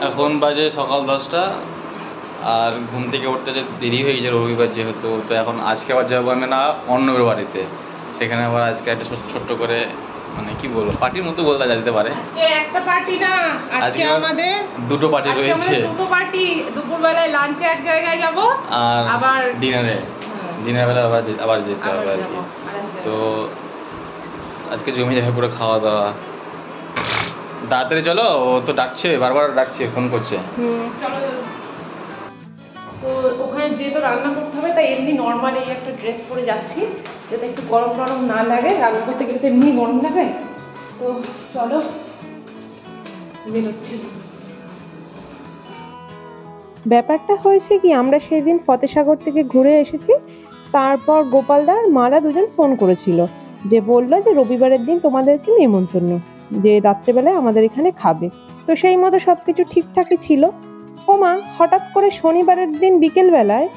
এখন বাজে সকাল 10টা, আর ঘুম থেকে উঠতে যে দেরি হয়ে গেছে রবিবার যেহেতু, তো এখন আজকে আবার যাবো আমি না অন্যের বাড়িতে। সেখানে আবার আজকে একটা ছোট্ট করে মানে কি বলবো পার্টির মতো বলতে যেতে পারে। একটা পার্টি না, আজকে আমাদের দুটো পার্টি রয়েছে। দুটো পার্টি, দুপুরবেলায় লাঞ্চে এক জায়গায় যাব আর আবার ডিনার বেলা আবার যেতে হবে আর কি। তো আজকে জমি যাবে পুরো খাওয়া দাওয়া। তাড়াতাড়ি চলো, ও তো ডাকছে, বারবার ডাকছে, ফোন করছে। চলো। তো ওখানে যেহেতু রান্না করতে হবে তাই এমনি নর্মাল এই একটা ড্রেস পরে যাচ্ছি যাতে একটু গরম টরম না লাগে, রান্না করতে গেলে তো এমনি গরম লাগে। তো চলো বেরোচ্ছি। ব্যাপারটা হয়েছে কি, আমরা সেই দিন ফতেসাগর থেকে ঘুরে এসেছি, তারপর গোপালদা আর মারা দুজন ফোন করেছিল, যে বললো যে রবিবারের দিন তোমাদেরকে নিমন্ত্রণ, যে রাত্রেবেলায় আমাদের এখানে খাবে। তো সেই মতো সবকিছু ঠিকঠাকই ছিল। ও মা, হঠাৎ করে শনিবারের দিন বিকেল বেলায়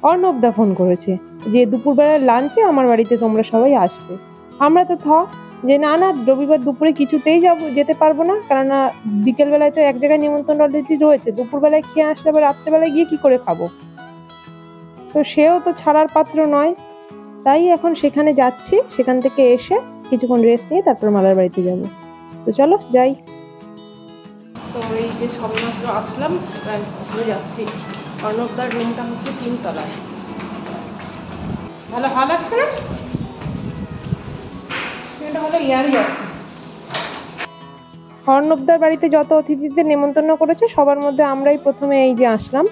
অর্ণবদা ফোন করেছে যে দুপুরবেলার লাঞ্চে আমার বাড়িতে তোমরা সবাই আসবে। আমরা তো যে না না, রবিবার দুপুরে কিছুতেই যেতে পারবো না, কেননা বিকেল বেলায় তো এক জায়গায় নিমন্ত্রণ অলরেডি রয়েছে, দুপুরবেলায় খেয়ে আসলে আবার রাত্রেবেলায় গিয়ে কি করে খাবো। তো সেও তো ছাড়ার পাত্র নয়, তাই এখন সেখানে যাচ্ছি, সেখান থেকে এসে কিছুক্ষণ রেস্ট নিয়ে তারপর মালার বাড়িতে যাব। তো চলো যাই। তো এই যে সবেমাত্র আসলাম, ঘুরে যাচ্ছি। অর্ণবদার রুমটা হচ্ছে 3 তলায়। ভালো লাগছে না? সেটা হলো ইয়ারই আছে। অর্ণবদার বাড়িতে যত অতিথিদের নেমন্তন্ন করেছে সবার মধ্যে আমরাই প্রথমে এই যে আসলাম,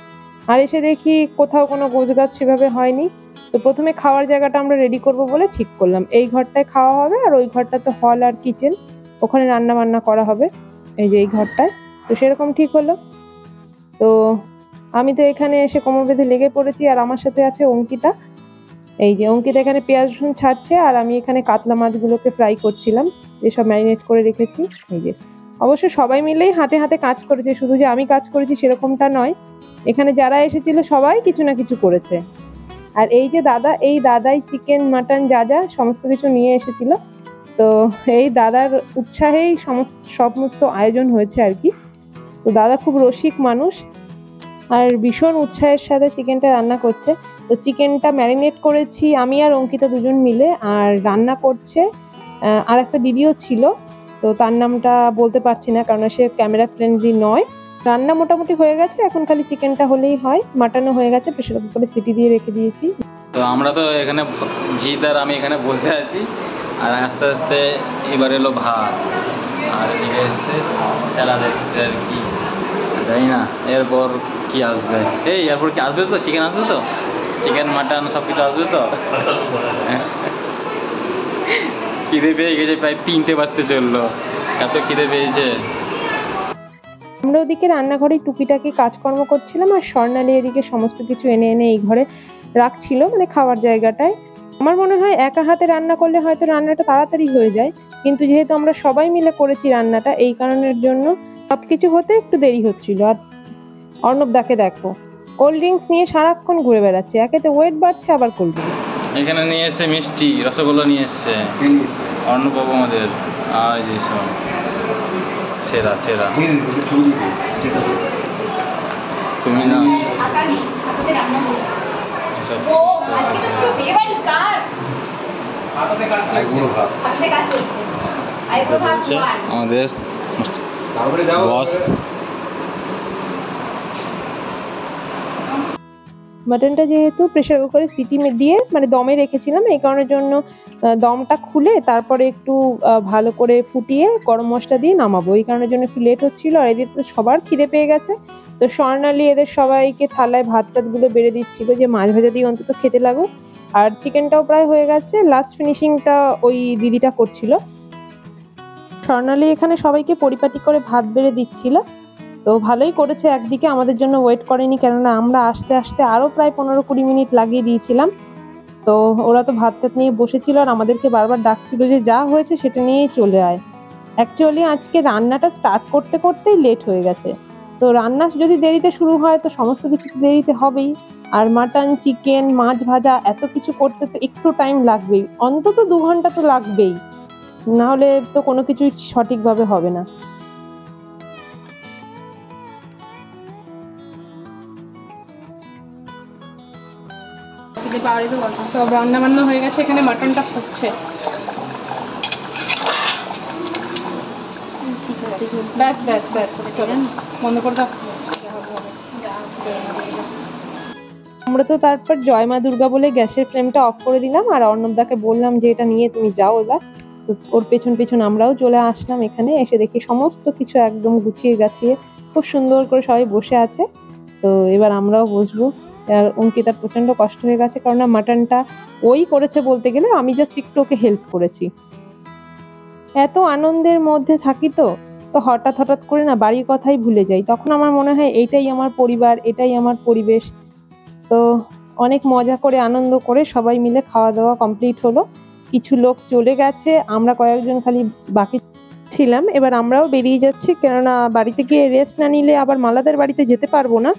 আর এসে দেখি কোথাও কোনো গোছগাছ সেভাবে হয়নি। তো প্রথমে খাওয়ার জায়গাটা আমরা রেডি করব বলে ঠিক করলাম, এই ঘরটায় খাওয়া হবে আর ওই ঘরটা তো হল আর কিচেন, ওখানে রান্না বান্না করা হবে এই যে এই ঘরটায়। তো সেরকম ঠিক হলো। তো আমি তো এখানে এসে কোমর বেঁধে লেগে পড়েছি, আর আমার সাথে আছে অঙ্কিতা। এই যে অঙ্কিতা এখানে পেঁয়াজ রসুন ছাড়ছে, আর আমি এখানে কাতলা মাছগুলোকে ফ্রাই করছিলাম, যেসব ম্যারিনেট করে রেখেছি। এই যে অবশ্য সবাই মিলেই হাতে হাতে কাজ করেছে, শুধু যে আমি কাজ করেছি সেরকমটা নয়, এখানে যারা এসেছিল সবাই কিছু না কিছু করেছে। আর এই যে দাদা, এই দাদাই চিকেন মাটন যা যা সমস্ত কিছু নিয়ে এসেছিল। তো এই দাদার উৎসাহেই সমস্ত আয়োজন হয়েছে আর কি। তো দাদা খুব রসিক মানুষ, আর ভীষণ উৎসাহের সাথে চিকেনটা রান্না করছে। তো চিকেনটা ম্যারিনেট করেছি আমি আর অঙ্কিতা দুজন মিলে, আর রান্না করছে আর একটা দিদিও ছিল, তো তার নামটা বলতে পারছি না কারণ সে ক্যামেরা ফ্রেন্ডলি নয়। রান্না মোটামুটি হয়ে গেছে, এখন খালি চিকেনটা হলেই হয়। মাটনও হয়ে গেছে, প্রেসার কুকারে সিটি দিয়ে রেখে দিয়েছি। তো আমরা তো এখানে জিৎ আর আমি এখানে বসে আছি, আর আস্তে আস্তে এবার এলো ভাত, আর এদিকে এসছে স্যালাড এসছে আর কি, জানি না এরপর কি আসবে। এরপর কি আসবে? তো চিকেন আসবে, তো চিকেন মাটন সব কিছু আসবে তো। খিদে পেয়ে গেছে, প্রায় 3টে বাজতে চললো, এত খিদে পেয়েছে। আমরা ওদিকে রান্নাঘরে টুকিটাকি কাজকর্ম করছিলাম, আর স্বর্ণালী এদিকে সমস্ত কিছু এনে এনে এই ঘরে রাখছিল, মানে খাওয়ার জায়গাটায়। আমার মনে হয় একা হাতে রান্না করলে হয়তো রান্নাটা তাড়াতাড়ি হয়ে যায়, কিন্তু যেহেতু আমরা সবাই মিলে করেছি রান্নাটা, এই কারণের জন্য সবকিছু হতে একটু দেরি হচ্ছিল। আর অর্ণবদাকে দেখো, কোল্ড ড্রিঙ্কস নিয়ে সারাক্ষণ ঘুরে বেড়াচ্ছে, একেতে ওয়েট বাড়ছে আবার কোল্ড ড্রিঙ্কস। এখানে নিয়ে এসছে মিষ্টি, রসগোল্লা নিয়ে এসছে অর্ণবাবু আমাদের, আর যে সব সেরা সেরা। তুমি না আমাদের বস। মাটনটা যেহেতু প্রেসার কুকারে সিটি দিয়ে মানে দমে রেখেছিলাম, এই কারণের জন্য দমটা খুলে তারপরে একটু ভালো করে ফুটিয়ে গরম মশলা দিয়ে নামাবো, এই কারণের জন্য একটু লেট হচ্ছিল। আর এদের তো সবার খিদে পেয়ে গেছে, তো স্বর্ণালী এদের সবাইকে থালায় ভাত টাতগুলো বেড়ে দিচ্ছিল যে মাছ ভাজা দিয়ে অন্তত খেতে লাগুক। আর চিকেনটাও প্রায় হয়ে গেছে, লাস্ট ফিনিশিংটা ওই দিদিটা করছিল। স্বর্ণালী এখানে সবাইকে পরিপাটি করে ভাত বেড়ে দিচ্ছিল, তো ভালোই করেছে। একদিকে আমাদের জন্য ওয়েট করেনি, কেননা আমরা আসতে আসতে আরো প্রায় 15-20 মিনিট লাগিয়ে দিয়েছিলাম। তো ওরা তো ভাত টাত নিয়ে বসেছিল, আর আমাদেরকে বারবার ডাকছিল যে যা হয়েছে সেটা নিয়েই চলে আয়। অ্যাকচুয়ালি আজকে রান্নাটা স্টার্ট করতে করতেই লেট হয়ে গেছে, তো রান্না যদি দেরিতে শুরু হয় তো সমস্ত কিছু দেরিতে হবেই। আর মাটন, চিকেন, মাছ ভাজা এত কিছু করতে তো একটু টাইম লাগবেই, অন্তত 2 ঘন্টা তো লাগবেই, না হলে তো কোনো কিছুই সঠিকভাবে হবে না। পাওয়ারই তো কথা। সব রান্না বান্না হয়ে গেছে, এখানে মাটনটা ফুটছে। ঠিক আছে, ব্যাস ব্যাস ব্যাস, চলো বন্ধ করে দাও। আমরা তো তারপর জয় মা দুর্গা বলে গ্যাসের ফ্লেমটা অফ করে দিলাম, আর অর্ণবদাকে বললাম যে এটা নিয়ে তুমি যাও এবার। তো ওর পেছন পেছন আমরাও চলে আসলাম। এখানে এসে দেখি সমস্ত কিছু একদম গুছিয়ে গাছিয়ে খুব সুন্দর করে সবাই বসে আছে। তো এবার আমরাও বসবো। আর অঙ্কিতার প্রচন্ড কষ্ট হয়ে গেছে, কারণ মাটনটা ওই করেছে বলতে গেলে, আমি জাস্ট একটু ওকে হেল্প করেছি। এত আনন্দের মধ্যে থাকি তো হঠাৎ হঠাৎ করে না বাড়ির কথাই ভুলে যাই। তখন আমার মনে হয় এইটাই আমার পরিবার, এটাই আমার পরিবেশ। তো অনেক মজা করে আনন্দ করে সবাই মিলে খাওয়া দাওয়া কমপ্লিট হলো। কিছু লোক চলে গেছে, আমরা কয়েকজন খালি বাকি ছিলাম। এবার আমরাও বেরিয়ে যাচ্ছি, কেননা বাড়িতে গিয়ে রেস্ট না নিলে আবার মালাদের বাড়িতে যেতে পারবো না।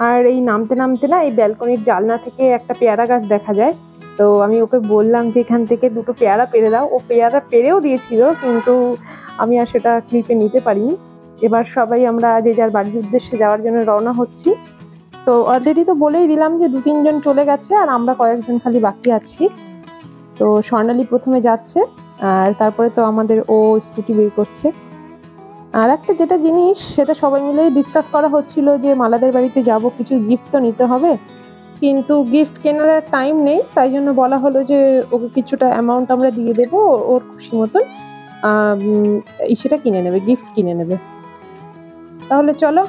আর এই নামতে নামতে না এই ব্যালকনির জানলা থেকে একটা পেয়ারা গাছ দেখা যায়। তো আমি ওকে বললাম যে এখান থেকে দুটো পেয়ারা পেরে দাও। ও পেয়ারা পেরেও দিয়েছিল, কিন্তু আমি আর সেটা ক্লিপে নিতে পারিনি। এবার সবাই আমরা যে যার বাড়ির উদ্দেশ্যে যাওয়ার জন্য রওনা হচ্ছি। তো অলরেডি তো বলেই দিলাম যে 2-3 জন চলে গেছে, আর আমরা কয়েকজন খালি বাকি আছি। তো স্বর্ণালী প্রথমে যাচ্ছে, আর তারপরে তো আমাদের ও স্কুটি বের করছে। আর একটা যেটা জিনিস, সেটা সবাই মিলে ডিসকাস করা হচ্ছিল যে মালাদের বাড়িতে যাব, কিছু গিফট তো নিতে হবে, কিন্তু গিফট কেনার টাইম নেই। তাই জন্য বলা হলো যে ওকে কিছুটা অ্যামাউন্ট আমরা দিয়ে দেবো, ওর খুশি মতন সেটা কিনে নেবে, গিফট কিনে নেবে। তাহলে চলো,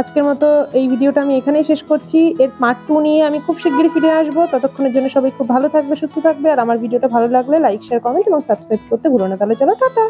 আজকের মতো এই ভিডিওটা আমি এখানেই শেষ করছি। এর পার্ট 2 নিয়ে আমি খুব শিগগিরই ফিরে আসবো। ততক্ষণের জন্য সবাই খুব ভালো থাকবে, সুস্থ থাকবে। আর আমার ভিডিওটা ভালো লাগলে লাইক, শেয়ার, কমেন্ট এবং সাবস্ক্রাইব করতে ভুলো না। তাহলে চলো, টাটা।